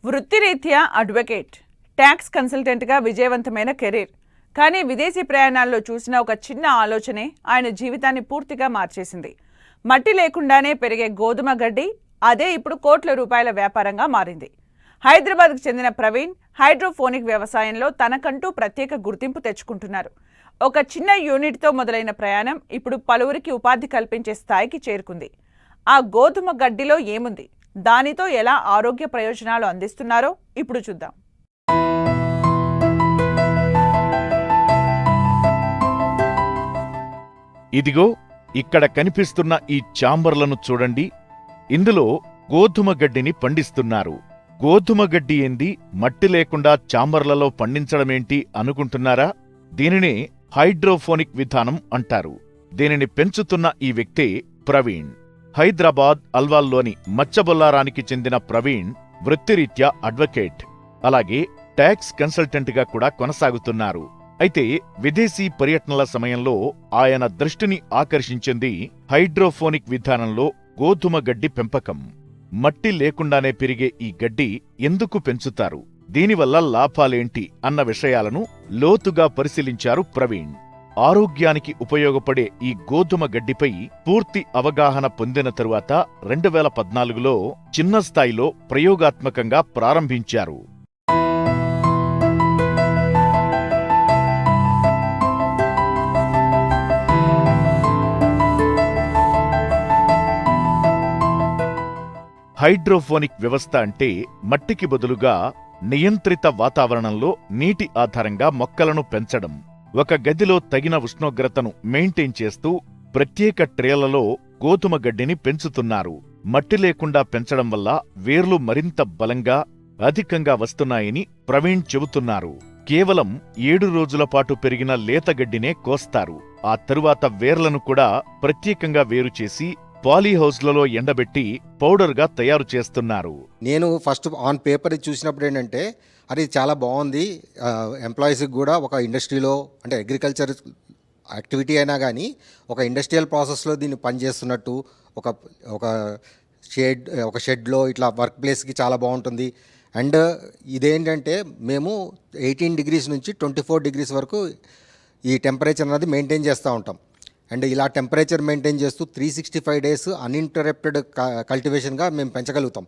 వృత్తిరీత్యా advocate, tax కన్సల్టెంట్గా విజయవంతమైన career. కానీ విదేశీ ప్రయాణాల్లో చూసిన ఒక చిన్న ఆలోచనే ఆయన జీవితాన్ని పూర్తిగా మార్చేసింది. మట్టి లేకుండానే పెరిగే గోధుమ గడ్డి అదే ఇప్పుడు కోట్ల రూపాయల వ్యాపారంగా మారింది. హైదరాబాద్కు చెందిన ప్రవీణ్ హైడ్రోఫోనిక్ వ్యవసాయంలో తనకంటూ ప్రత్యేక గుర్తింపు తెచ్చుకుంటున్నారు. ఒక చిన్న యూనిట్తో మొదలైన ప్రయాణం ఇప్పుడు పలువురికి ఉపాధి కల్పించే స్థాయికి చేరుకుంది. ఆ గోధుమ గడ్డిలో ఏముంది, దానితో ఎలా ఆరోగ్య ప్రయోజనాలు అందిస్తున్నారో ఇప్పుడు చూద్దాం. ఇదిగో ఇక్కడ కనిపిస్తున్న ఈ ఛాంబర్లను చూడండి. ఇందులో గోధుమ గడ్డిని పండిస్తున్నారు. గోధుమ గడ్డి ఏంది, మట్టి లేకుండా ఛాంబర్లలో పండించడమేంటి అనుకుంటున్నారా? దీనినే హైడ్రోఫోనిక్ విధానం అంటారు. దీనిని పెంచుతున్న ఈ వ్యక్తే ప్రవీణ్. హైదరాబాద్ అల్వాల్లోని మచ్చబొల్లారానికి చెందిన ప్రవీణ్ వృత్తిరీత్యా అడ్వకేట్, అలాగే ట్యాక్స్ కన్సల్టెంట్గా కూడా కొనసాగుతున్నారు. అయితే విదేశీ పర్యటనల సమయంలో ఆయన దృష్టిని ఆకర్షించింది హైడ్రోఫోనిక్ విధానంలో గోధుమ గడ్డి పెంపకం. మట్టి లేకుండానే పెరిగే ఈ గడ్డి ఎందుకు పెంచుతారు, దీనివల్ల లాభాలేంటి అన్న విషయాలను లోతుగా పరిశీలించారు ప్రవీణ్. ఆరోగ్యానికి ఉపయోగపడే ఈ గోధుమ గడ్డిపై పూర్తి అవగాహన పొందిన తరువాత 2014లో చిన్న స్థాయిలో ప్రయోగాత్మకంగా ప్రారంభించారు. హైడ్రోఫోనిక్ వ్యవస్థ అంటే మట్టికి బదులుగా నియంత్రిత వాతావరణంలో నీటి ఆధారంగా మొక్కలను పెంచడం. ఒక గదిలో తగిన ఉష్ణోగ్రతను మెయింటైన్ చేస్తూ ప్రత్యేక ట్రేలలో గోధుమ గడ్డిని పెంచుతున్నారు. మట్టి లేకుండా పెంచడం వల్ల వేర్లు మరింత బలంగా, అధికంగా వస్తున్నాయని ప్రవీణ్ చెబుతున్నారు. కేవలం 7 రోజుల పాటు పెరిగిన లేతగడ్డినే కోస్తారు. ఆ తరువాత వేర్లను కూడా ప్రత్యేకంగా వేరుచేసి పాలీహౌస్లలో ఎండబెట్టి పౌడర్గా తయారు చేస్తున్నారు. నేను ఫస్ట్ ఆన్ పేపర్ చూసినప్పుడు ఏంటంటే అది చాలా బాగుంది. ఎంప్లాయీస్కి కూడా ఒక ఇండస్ట్రీలో అంటే అగ్రికల్చర్ యాక్టివిటీ అయినా కానీ ఒక ఇండస్ట్రియల్ ప్రాసెస్లో దీన్ని పనిచేస్తున్నట్టు ఒక ఒక షెడ్లో ఇట్లా వర్క్ ప్లేస్కి చాలా బాగుంటుంది. అండ్ ఇదేంటంటే మేము 18 డిగ్రీస్ నుంచి 24 డిగ్రీస్ వరకు ఈ టెంపరేచర్ అనేది మెయింటైన్ చేస్తూ ఉంటాం. అండ్ ఇలా టెంపరేచర్ మెయింటైన్ చేస్తూ 365 డేస్ అన్ఇంటరప్టెడ్ కల్టివేషన్గా మేము పెంచగలుగుతాం.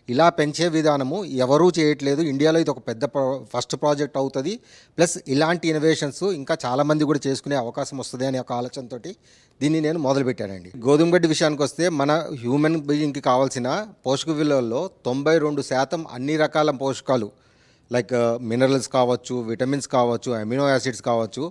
ఇలా పెంచే విధానము ఎవరూ చేయట్లేదు. ఇండియాలో ఇది ఒక పెద్ద ఫస్ట్ ప్రాజెక్ట్ అవుతుంది. ప్లస్ ఇలాంటి ఇన్నోవేషన్స్ ఇంకా చాలామంది కూడా చేసుకునే అవకాశం వస్తుంది అనే ఒక ఆలోచనతో దీన్ని నేను మొదలుపెట్టానండి. గోధుమ గడ్డి విషయానికి వస్తే మన హ్యూమన్ బీయింగ్కి కావాల్సిన పోషక విలువల్లో 92% అన్ని రకాల పోషకాలు లైక్ మినరల్స్ కావచ్చు, విటమిన్స్ కావచ్చు, అమినో యాసిడ్స్ కావచ్చు,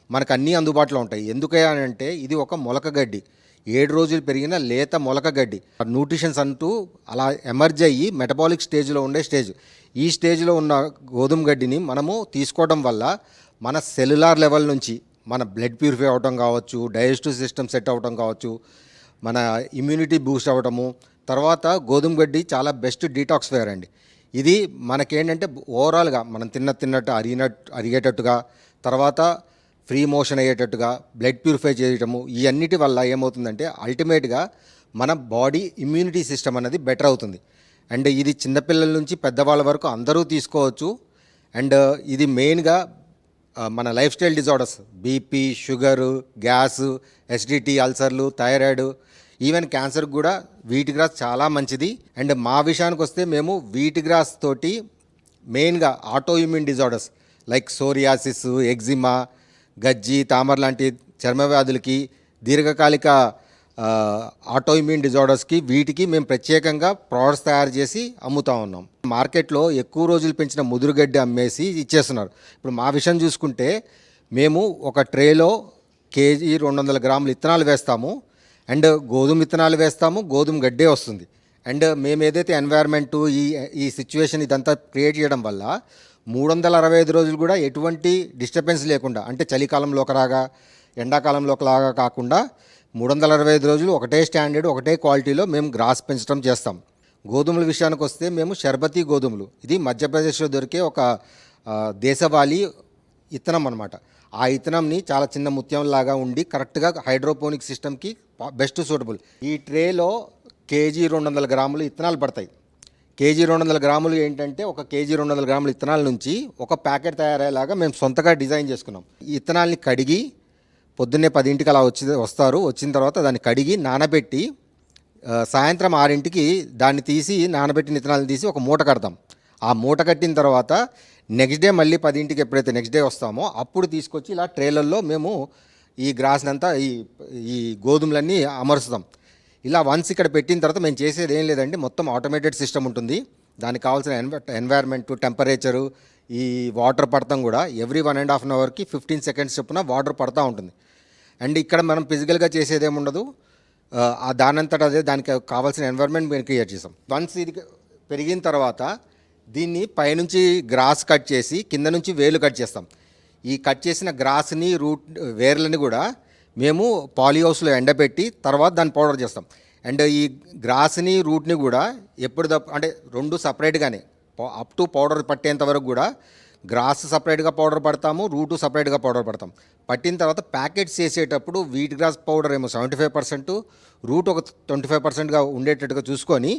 మనకు అన్నీ అందుబాటులో ఉంటాయి. ఎందుకంటే ఇది ఒక మొలక గడ్డి, 7 రోజులు పెరిగిన లేత మొలక గడ్డి. న్యూట్రిషన్స్ అంటూ అలా ఎమర్జ్ అయ్యి మెటబాలిక్ స్టేజ్లో ఉండే స్టేజ్. ఈ స్టేజ్లో ఉన్న గోధుమ గడ్డిని మనము తీసుకోవడం వల్ల మన సెల్యులార్ లెవెల్ నుంచి మన బ్లడ్ ప్యూరిఫై అవ్వటం కావచ్చు, డైజెస్టివ్ సిస్టమ్ సెట్ అవ్వటం కావచ్చు, మన ఇమ్యూనిటీ బూస్ట్ అవ్వటము. తర్వాత గోధుమ గడ్డి చాలా బెస్ట్ డీటాక్సిఫైయర్ అండి. ఇది మనకేంటంటే ఓవరాల్గా మనం తిన్నట్టు అరిగేటట్టుగా, తర్వాత ఫ్రీ మోషన్ అయ్యేటట్టుగా, బ్లడ్ ప్యూరిఫై చేయటము, ఈ అన్నిటి వల్ల ఏమవుతుందంటే అల్టిమేట్గా మన బాడీ ఇమ్యూనిటీ సిస్టమ్ అనేది బెటర్ అవుతుంది. అండ్ ఇది చిన్నపిల్లల నుంచి పెద్దవాళ్ళ వరకు అందరూ తీసుకోవచ్చు. అండ్ ఇది మెయిన్గా మన life style disorders, BP, sugar, gas, acidity, అల్సర్లు, థైరాయిడ్, ఈవెన్ క్యాన్సర్ కూడా వీట్ గ్రాస్ చాలా మంచిది. అండ్ మా విషయానికి వస్తే మేము వీట్ గ్రాస్ తోటి మెయిన్గా auto immune disorders like psoriasis, eczema, గజ్జి, తామర లాంటి చర్మ వ్యాధులకి, దీర్ఘకాలిక ఆటో ఇమ్యూన్ డిజార్డర్స్కి, వీటికి మేము ప్రత్యేకంగా ప్రోడక్ట్స్ తయారు చేసి అమ్ముతూ ఉన్నాం. మార్కెట్లో ఎక్కువ రోజులు పెంచిన ముదురుగడ్డి అమ్మేసి ఇచ్చేస్తున్నారు. ఇప్పుడు మా విషయం చూసుకుంటే మేము ఒక ట్రేలో కేజీ 200 గ్రాములు విత్తనాలు వేస్తాము. అండ్ గోధుమ విత్తనాలు వేస్తాము, గోధుమ గడ్డే వస్తుంది. అండ్ మేము ఏదైతే ఎన్వైర్న్మెంటు ఈ సిచ్యువేషన్ ఇదంతా క్రియేట్ చేయడం వల్ల 365 రోజులు కూడా ఎటువంటి డిస్టర్బెన్స్ లేకుండా, అంటే చలికాలంలో ఒకలాగా ఎండాకాలంలో ఒకలాగా కాకుండా 365 రోజులు ఒకటే స్టాండర్డ్, ఒకటే క్వాలిటీలో మేము గ్రాస్ పెంచడం చేస్తాం. గోధుమల విషయానికి వస్తే మేము షర్బతీ గోధుమలు, ఇది మధ్యప్రదేశ్లో దొరికే ఒక దేశవాళీ ఇత్తనం అనమాట. ఆ ఇత్తనంని చాలా చిన్న ముత్యంలాగా ఉండి కరెక్ట్గా హైడ్రోపోనిక్ సిస్టమ్కి బెస్ట్ సూటబుల్. ఈ ట్రేలో కేజీ 200 గ్రాములు ఇత్తనాలు పడతాయి. కేజీ 200 గ్రాములు ఏంటంటే ఒక కేజీ 200 గ్రాముల ఇత్తనాల నుంచి ఒక ప్యాకెట్ తయారయ్యేలాగా మేము సొంతగా డిజైన్ చేసుకున్నాం. ఈ ఇత్తనాల్ని కడిగి పొద్దున్నే 10ంటికి అలా వస్తారు. వచ్చిన తర్వాత దాన్ని కడిగి నానబెట్టి సాయంత్రం 6ంటికి దాన్ని తీసి నానబెట్టిన ఇత్తనాలను తీసి ఒక మూట కడతాం. ఆ మూట కట్టిన తర్వాత నెక్స్ట్ డే మళ్ళీ 10ంటికి ఎప్పుడైతే నెక్స్ట్ డే వస్తామో అప్పుడు తీసుకొచ్చి ఇలా ట్రేలల్లో మేము ఈ గ్రాస్ని అంతా ఈ గోధుమలన్నీ అమరుస్తాం. ఇలా వన్స్ ఇక్కడ పెట్టిన తర్వాత మేము చేసేది ఏం లేదండి, మొత్తం ఆటోమేటెడ్ సిస్టమ్ ఉంటుంది. దానికి కావాల్సిన ఎన్వైర్న్మెంట్, టెంపరేచరు, ఈ వాటర్ పడతాం కూడా ఎవ్రీ 1.5 అవర్కి 15 సెకండ్స్ చొప్పున వాటర్ పడతా ఉంటుంది. అండ్ ఇక్కడ మనం ఫిజికల్గా చేసేది ఏముండదు, దానంతటా అదే దానికి కావాల్సిన ఎన్వైర్న్మెంట్ మేము క్రియేట్ చేసాం. వన్స్ ఇది పెరిగిన తర్వాత దీన్ని పైనుంచి గ్రాస్ కట్ చేసి కింద నుంచి వేలు కట్ చేస్తాం. ఈ కట్ చేసిన గ్రాస్ని వేర్లని కూడా మేము పాలీహౌస్లో ఎండబెట్టి తర్వాత దాన్ని పౌడర్ చేస్తాం. అండ్ ఈ గ్రాస్ని రూట్ని కూడా అంటే రెండు సపరేట్గానే అప్ టు పౌడర్ పట్టేంత వరకు కూడా గ్రాస్ సపరేట్గా పౌడర్ పడతాము, రూటు సపరేట్గా పౌడర్ పడతాం. పట్టిన తర్వాత ప్యాకెట్స్ చేసేటప్పుడు వీట్ గ్రాస్ పౌడర్ ఏమో 75%, రూట్ ఒక 25%గా ఉండేటట్టుగా చూసుకొని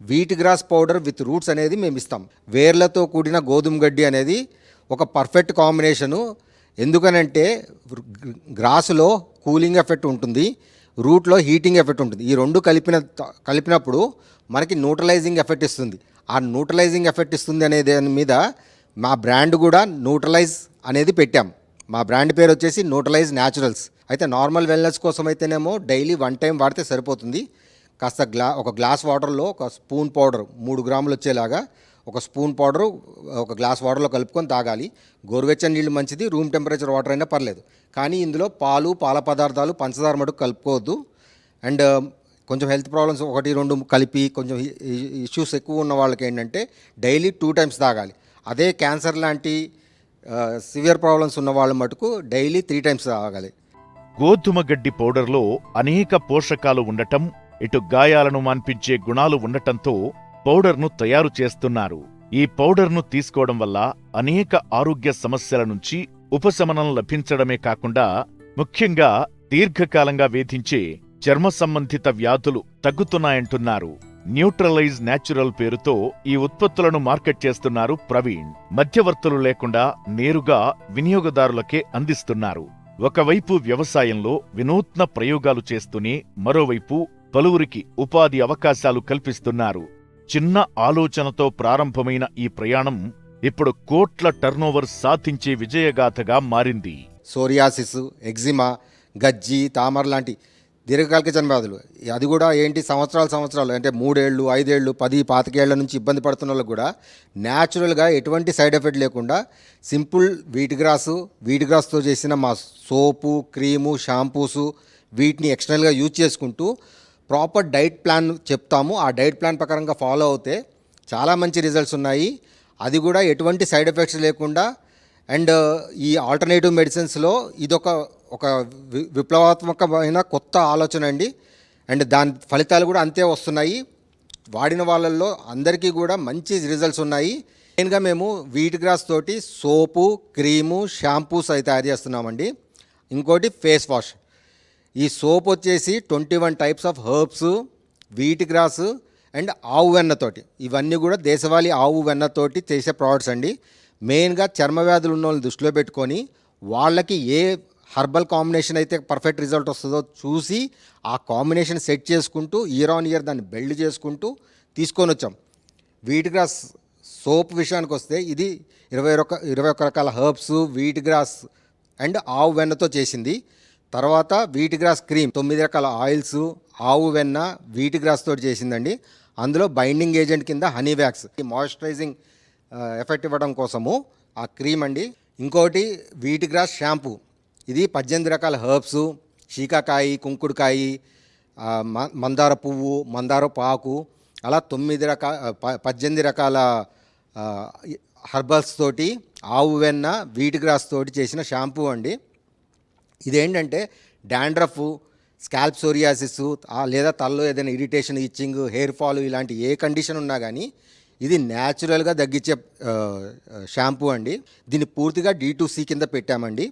wheat grass powder with roots అనేది మేము ఇస్తాం. వేర్లతో కూడిన గోధుమ గడ్డి అనేది ఒక పర్ఫెక్ట్ కాంబినేషను. ఎందుకనంటే గ్రాసులో కూలింగ్ ఎఫెక్ట్ ఉంటుంది, రూట్లో హీటింగ్ ఎఫెక్ట్ ఉంటుంది. ఈ రెండు కలిపినప్పుడు మనకి న్యూట్రలైజింగ్ ఎఫెక్ట్ ఇస్తుంది. ఆ న్యూట్రలైజింగ్ ఎఫెక్ట్ ఇస్తుంది అనే దాని మీద మా బ్రాండ్ కూడా న్యూట్రలైజ్ అనేది పెట్టాం. మా బ్రాండ్ పేరు వచ్చేసి న్యూట్రలైజ్ న్యాచురల్స్. అయితే నార్మల్ వెల్నెస్ కోసం అయితేనేమో డైలీ 1 టైం వాడితే సరిపోతుంది. కాస్త ఒక గ్లాస్ వాటర్లో ఒక స్పూన్ పౌడర్ 3 గ్రాములు వచ్చేలాగా ఒక స్పూన్ పౌడరు ఒక గ్లాస్ వాటర్లో కలుపుకొని తాగాలి. గోరువెచ్చని నీళ్ళు మంచిది, రూమ్ టెంపరేచర్ వాటర్ అయినా పర్లేదు. కానీ ఇందులో పాల పదార్థాలు, పంచదార మటుకు కలుపుకోవద్దు. అండ్ కొంచెం హెల్త్ ప్రాబ్లమ్స్ 1-2 కలిపి కొంచెం ఇష్యూస్ ఎక్కువ ఉన్న వాళ్ళకి ఏంటంటే డైలీ 2 టైమ్స్ తాగాలి. అదే క్యాన్సర్ లాంటి సివియర్ ప్రాబ్లమ్స్ ఉన్న వాళ్ళ మటుకు డైలీ 3 టైమ్స్ తాగాలి. గోధుమ గడ్డి పౌడర్లో అనేక పోషకాలు ఉండటం, ఇటు గాయాలను మాన్పించే గుణాలు ఉండటంతో పౌడర్ను తయారు చేస్తున్నారు. ఈ పౌడర్ను తీసుకోవడం వల్ల అనేక ఆరోగ్య సమస్యల నుంచి ఉపశమనం లభించడమే కాకుండా ముఖ్యంగా దీర్ఘకాలంగా వేధించే చర్మ సంబంధిత వ్యాధులు తగ్గుతున్నాయంటున్నారు. న్యూట్రలైజ్ న్యాచురల్ పేరుతో ఈ ఉత్పత్తులను మార్కెట్ చేస్తున్నారు ప్రవీణ్. మధ్యవర్తులు లేకుండా నేరుగా వినియోగదారులకే అందిస్తున్నారు. ఒకవైపు వ్యవసాయంలో వినూత్న ప్రయోగాలు చేస్తూనే మరోవైపు పలువురికి ఉపాధి అవకాశాలు కల్పిస్తున్నారు. చిన్న ఆలోచనతో ప్రారంభమైన ఈ ప్రయాణం ఇప్పుడు కోట్ల టర్నోవర్ సాధించే విజయగాథగా మారింది. సోరియాసిస్, ఎగ్జిమా, గజ్జి, తామర లాంటి దీర్ఘకాలిక జన్మవ్యాధులు, అది కూడా ఏంటి సంవత్సరాలు అంటే 3 ఏళ్ళు, 5 ఏళ్ళు, 10-25 ఏళ్ల నుంచి ఇబ్బంది పడుతున్న వాళ్ళకు కూడా న్యాచురల్గా ఎటువంటి సైడ్ ఎఫెక్ట్ లేకుండా సింపుల్ వీట్ గ్రాస్తో చేసిన మా సోపు, క్రీము, షాంపూసు వీటిని ఎక్స్టర్నల్గా యూజ్ చేసుకుంటూ ప్రాపర్ డైట్ ప్లాన్ చెప్తాము. ఆ డైట్ ప్లాన్ ప్రకారంగా ఫాలో అవుతే చాలా మంచి రిజల్ట్స్ ఉన్నాయి. అది కూడా ఎటువంటి సైడ్ ఎఫెక్ట్స్ లేకుండా. అండ్ ఈ ఆల్టర్నేటివ్ మెడిసిన్స్లో ఇదొక విప్లవాత్మకమైన కొత్త ఆలోచన అండి. అండ్ దాని ఫలితాలు కూడా అంతే వస్తున్నాయి. వాడిన వాళ్ళల్లో అందరికీ కూడా మంచి రిజల్ట్స్ ఉన్నాయి. మెయిన్గా మేము వీట్ గ్రాస్ తోటి సోపు, క్రీము, షాంపూస్ అయితే తయారు చేస్తున్నామండి. ఇంకోటి ఫేస్ వాష్. ఈ సోప్ వచ్చేసి 21 types of herbs, wheat grass and ఆవు వెన్నతోటి, ఇవన్నీ కూడా దేశవాళీ ఆవు వెన్నతోటి చేసే ప్రోడక్ట్స్ అండి. మెయిన్గా చర్మ వ్యాధులు ఉన్న వాళ్ళని దృష్టిలో పెట్టుకొని వాళ్ళకి ఏ హర్బల్ కాంబినేషన్ అయితే పర్ఫెక్ట్ రిజల్ట్ వస్తుందో చూసి ఆ కాంబినేషన్ సెట్ చేసుకుంటూ ఇయర్ ఆన్ ఇయర్ దాన్ని బిల్డ్ చేసుకుంటూ తీసుకొని వచ్చాం. వీట్ గ్రాస్ సోప్ విషయానికి వస్తే ఇది 21 రకాల హర్బ్స్, వీట్ గ్రాస్ అండ్ ఆవు వెన్నతో చేసింది. తర్వాత వీట్ గ్రాస్ క్రీమ్ 9 రకాల ఆయిల్స్, ఆవు వెన్న, వీట్ గ్రాస్ తోటి చేసిందండి. అందులో బైండింగ్ ఏజెంట్ కింద హనీ వ్యాక్స్, మాయిశ్చరైజింగ్ ఎఫెక్ట్ ఇవ్వడం కోసము ఆ క్రీమ్ అండి. ఇంకోటి వీట్ గ్రాస్ షాంపూ. ఇది 18 రకాల హర్బ్స్, శీకాకాయి, కుంకుడుకాయి, మందార పువ్వు, మందార పాకు, అలా 18 రకాల హర్బల్స్ తోటి ఆవు వెన్న, వీట్ గ్రాస్ తోటి చేసిన షాంపూ అండి. ఇదేంటంటే డాండ్రఫ్, స్కాల్ప్ సోరియాసిస్ లేదా తలలో ఏదైనా ఇరిటేషన్, ఇచ్చింగ్, హెయిర్ ఫాల్ ఇలాంటి ఏ కండిషన్ ఉన్నా కానీ ఇది న్యాచురల్గా తగ్గించే షాంపూ అండి. దీన్ని పూర్తిగా D2C కింద పెట్టామండి.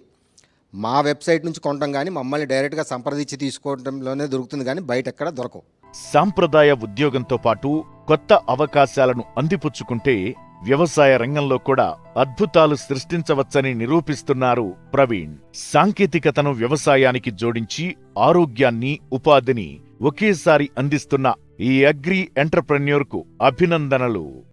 మా వెబ్సైట్ నుంచి కొనడం కానీ మమ్మల్ని డైరెక్ట్గా సంప్రదించి తీసుకోవడంలోనే దొరుకుతుంది, కానీ బయట ఎక్కడ దొరకవు. సాంప్రదాయ ఉద్యోగంతో పాటు కొత్త అవకాశాలను అందిపుచ్చుకుంటే వ్యవసాయ రంగంలో కూడా అద్భుతాలు సృష్టించవచ్చని నిరూపిస్తున్నారు ప్రవీణ్. సాంకేతికతను వ్యవసాయానికి జోడించి ఆరోగ్యాన్ని, ఉపాధిని ఒకేసారి అందిస్తున్న ఈ అగ్రి ఎంటర్‌ప్రెన్యూర్‌కు అభినందనలు.